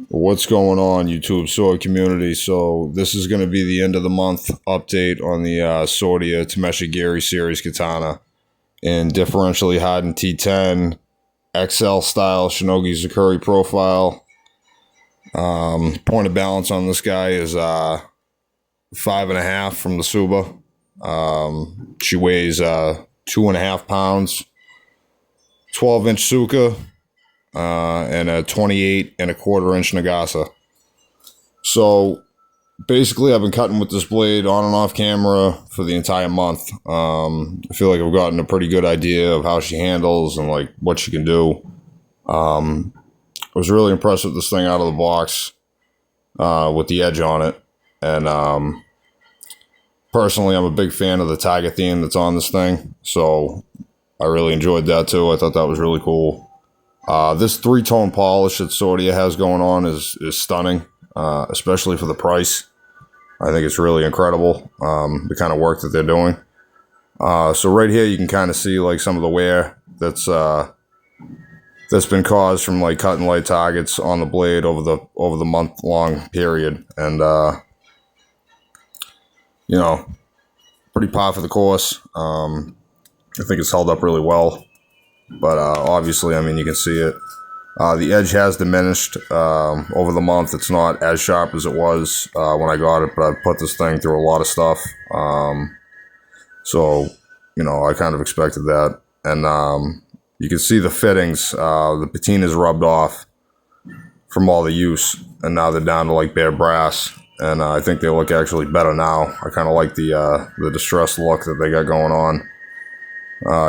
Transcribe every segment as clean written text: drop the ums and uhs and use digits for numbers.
What's going on, YouTube sword community? So this is going to be the end of the month update on the Swordier Tameshigiri Series Katana in differentially hardened T10 XL style Shinogi Zakuri profile. Point of balance on this guy is 5.5 from the Suba. She weighs 2.5 pounds, 12-inch Suka, and a 28.25-inch Nagasa. So basically, I've been cutting with this blade on and off camera for the entire month. I feel like I've gotten a pretty good idea of how she handles and like what she can do. I was really impressed with this thing out of the box with the edge on it. And personally, I'm a big fan of the tiger theme that's on this thing. So I really enjoyed that too. I thought that was really cool. This 3-tone polish that Swordier has going on is stunning, especially for the price. I think it's really incredible, the kind of work that they're doing. So right here you can kind of see like some of the wear that's been caused from like cutting light targets on the blade over the month-long period. And you know, pretty par for the course. I think it's held up really well. But obviously, I mean, you can see it. The edge has diminished over the month. It's not as sharp as it was when I got it, but I've put this thing through a lot of stuff. So, you know, I kind of expected that. And you can see the fittings. The patina is rubbed off from all the use, and now they're down to like bare brass. And I think they look actually better now. I kind of like the distressed look that they got going on.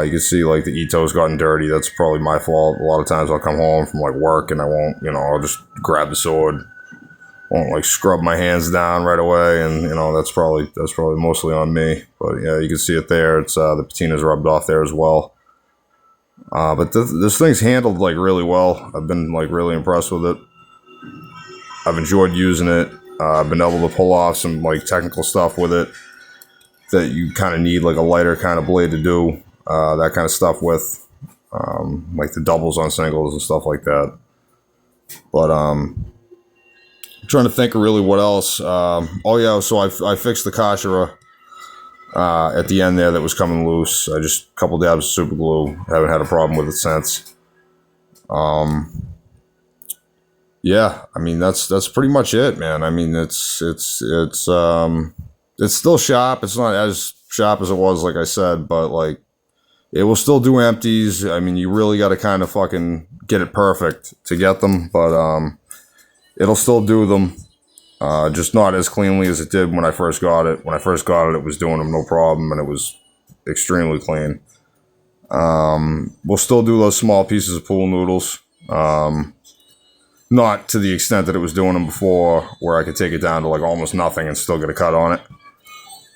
You can see like the Ito's gotten dirty. That's probably my fault. A lot of times I'll come home from like work and I won't, you know, I'll just grab the sword, won't like scrub my hands down right away, and you know that's probably mostly on me. But yeah, you can see it there. It's the patina's rubbed off there as well. But this thing's handled like really well. I've been like really impressed with it. I've enjoyed using it. I've been able to pull off some like technical stuff with it that you kind of need like a lighter kind of blade to do. That kind of stuff with, like the doubles on singles and stuff like that. But I'm trying to think of really what else. Oh yeah, so I fixed the Kashira at the end there that was coming loose. I just a couple dabs of super glue. Haven't had a problem with it since. Yeah, I mean that's pretty much it, man. I mean it's still sharp. It's not as sharp as it was, like I said, but like. It will still do empties. I mean, you really got to kind of fucking get it perfect to get them, but it'll still do them. Just not as cleanly as it did when I first got it. When I first got it, it was doing them no problem, and it was extremely clean. We'll still do those small pieces of pool noodles. Not to the extent that it was doing them before, where I could take it down to like almost nothing and still get a cut on it.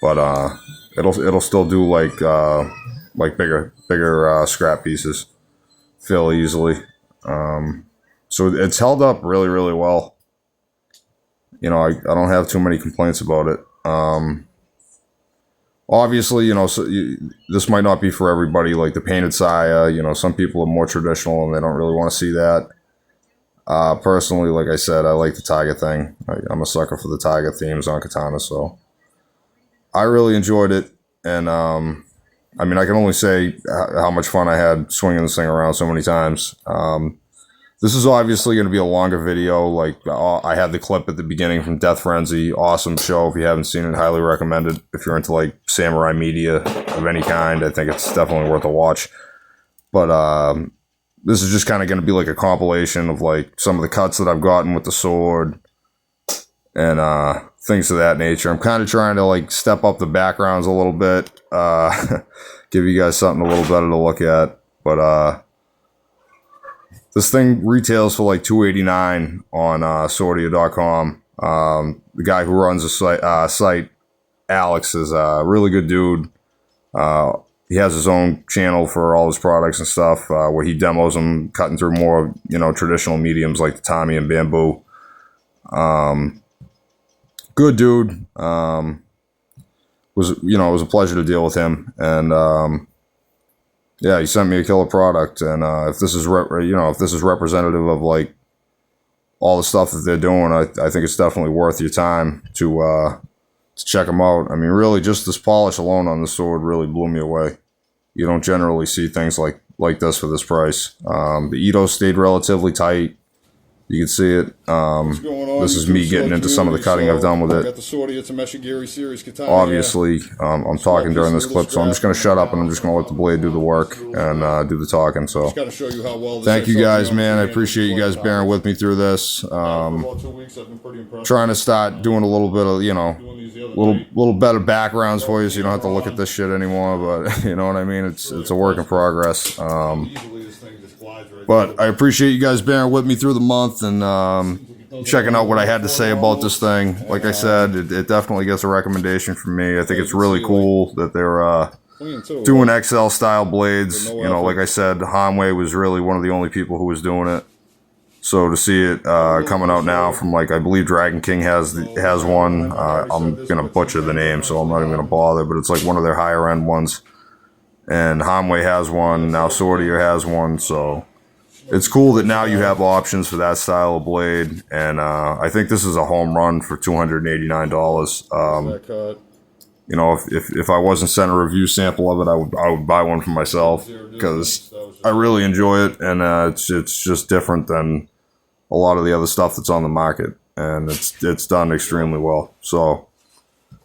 But it'll still do like bigger scrap pieces fairly easily. So it's held up really, really well. You know, I don't have too many complaints about it. Obviously, you know, this might not be for everybody, like the painted saya. You know, some people are more traditional and they don't really want to see that. Personally, like I said, I like the tiger thing. I'm a sucker for the tiger themes on katana, so I really enjoyed it. And I mean, I can only say how much fun I had swinging this thing around so many times. This is obviously going to be a longer video. Like, I had the clip at the beginning from Death Frenzy. Awesome show. If you haven't seen it, highly recommend it. If you're into, like, samurai media of any kind, I think it's definitely worth a watch. But this is just kind of going to be, like, a compilation of, like, some of the cuts that I've gotten with the sword and things of that nature. I'm kind of trying to, like, step up the backgrounds a little bit. Give you guys something a little better to look at. But this thing retails for like $289 on Swordier.com. The guy who runs the site, Alex, is a really good dude. He has his own channel for all his products and stuff, where he demos them, cutting through more, you know, traditional mediums like tatami and bamboo. Good dude. It was a pleasure to deal with him, and yeah, he sent me a killer product. And if this is representative of like all the stuff that they're doing, I think it's definitely worth your time to check them out. I mean, really, just this polish alone on the sword really blew me away. You don't generally see things like this for this price. The Ito stayed relatively tight. You can see it. This is me getting into some of the cutting I've done with it. Got the Swordier Tameshigiri Series Katana. Obviously, I'm talking during this clip, so I'm just going to shut up and I'm just going to let the blade do the work and do the talking. So, thank you guys, man. I appreciate you guys bearing with me through this. Trying to start doing a little bit of, you know, little better backgrounds for you, so you don't have to look at this shit anymore. But you know what I mean? It's a work in progress. But I appreciate you guys bearing with me through the month and checking out what I had to say about this thing. Like I said, it definitely gets a recommendation from me. I think it's really cool that they're doing XL style blades. You know, like I said, Hanwei was really one of the only people who was doing it. So to see it coming out now from, like, I believe Dragon King has one. I'm gonna butcher the name, so I'm not even gonna bother. But it's like one of their higher end ones. And Hanwei has one now. Swordier has one. So it's cool that now you have options for that style of blade, and I think this is a home run for $289. You know, if I wasn't sent a review sample of it, I would buy one for myself because I really enjoy it, and it's just different than a lot of the other stuff that's on the market, and it's done extremely well. So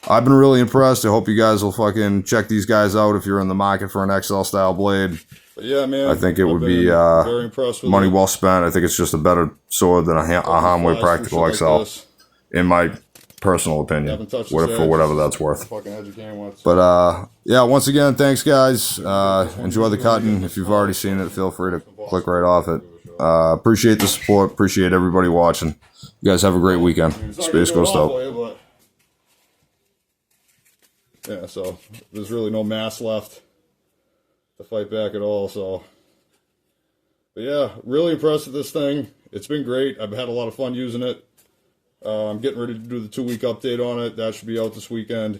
I've been really impressed. I hope you guys will fucking check these guys out if you're in the market for an XL style blade. But yeah, man, I think it would be very impressed with money well spent. I think it's just a better sword than a Hanwei Practical XL, in my personal opinion, for whatever that's worth. But yeah, once again, thanks guys. Enjoy the cutting. If you've already seen it, feel free to click right off it. Appreciate the support. Appreciate everybody watching. You guys have a great weekend. Space Ghost out. Yeah, so there's really no mass left to fight back at all. So, but yeah, really impressed with this thing. It's been great. I've had a lot of fun using it. I'm getting ready to do the 2-week update on it. That should be out this weekend.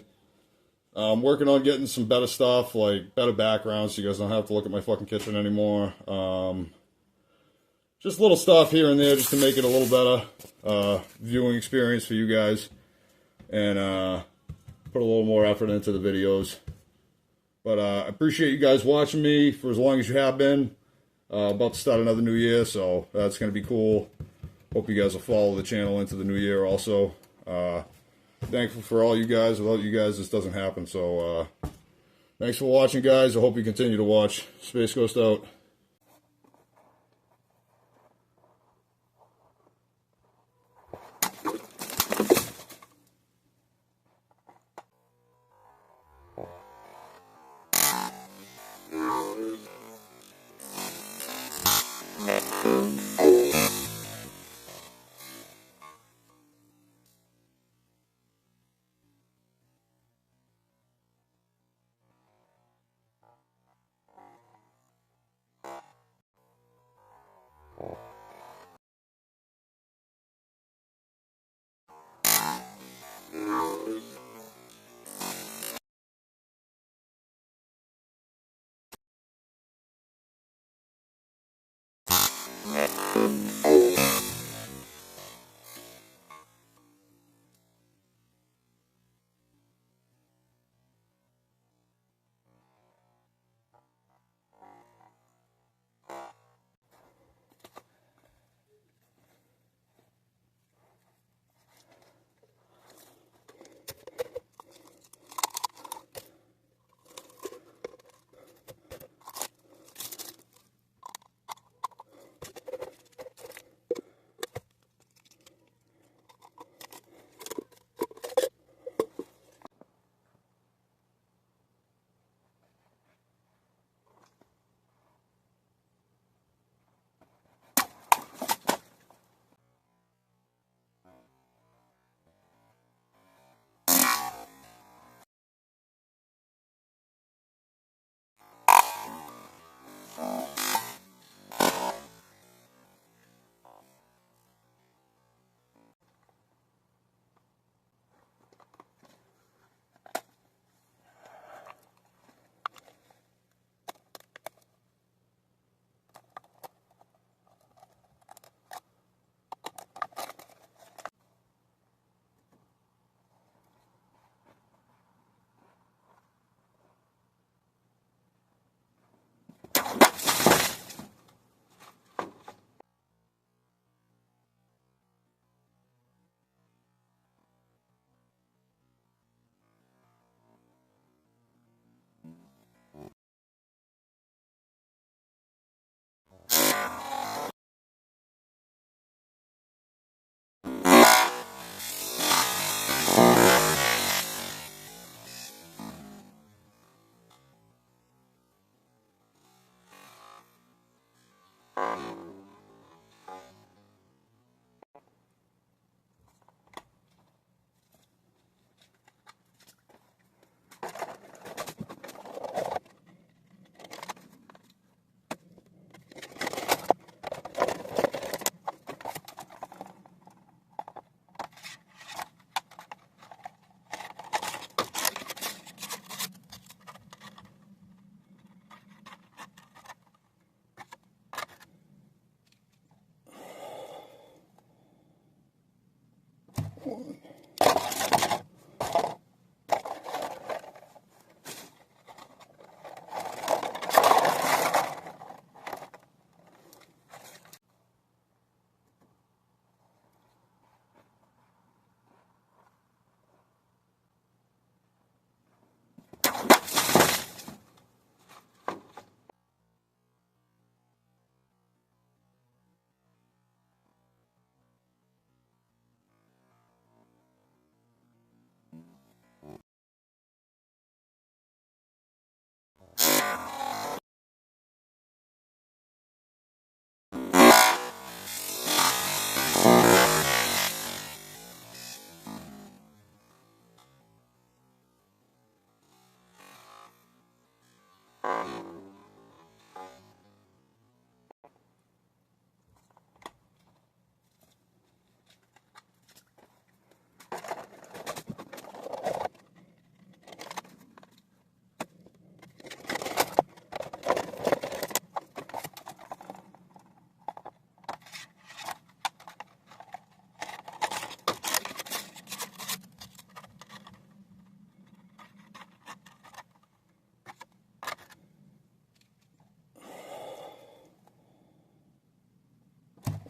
I'm working on getting some better stuff, like better backgrounds, so you guys don't have to look at my fucking kitchen anymore. Just little stuff here and there just to make it a little better viewing experience for you guys. And put a little more effort into the videos. But I appreciate you guys watching me for as long as you have been. About to start another new year, so that's going to be cool. Hope you guys will follow the channel into the new year also. Thankful for all you guys. Without you guys, this doesn't happen. So thanks for watching, guys. I hope you continue to watch. Space Ghost out.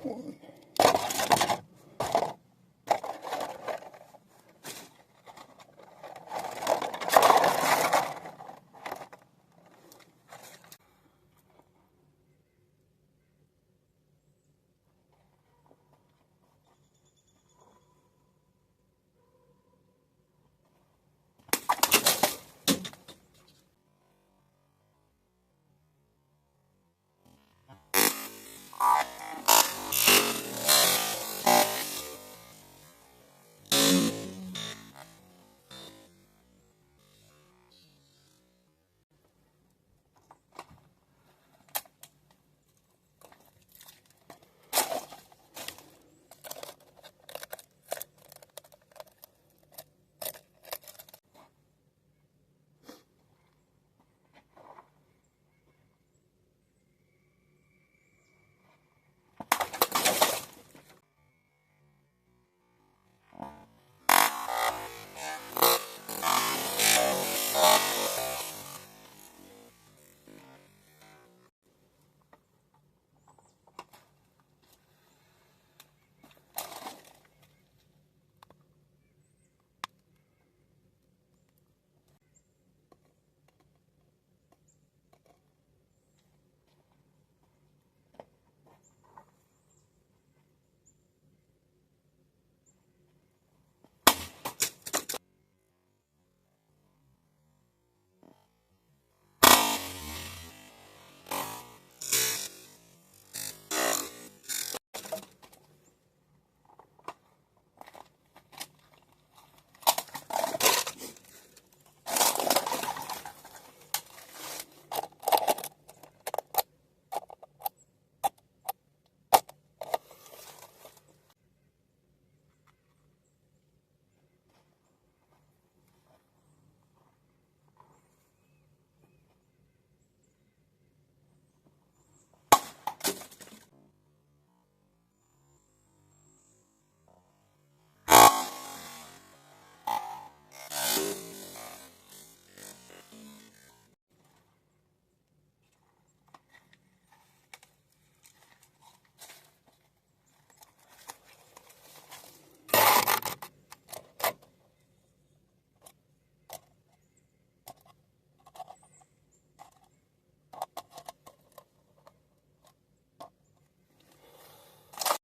One.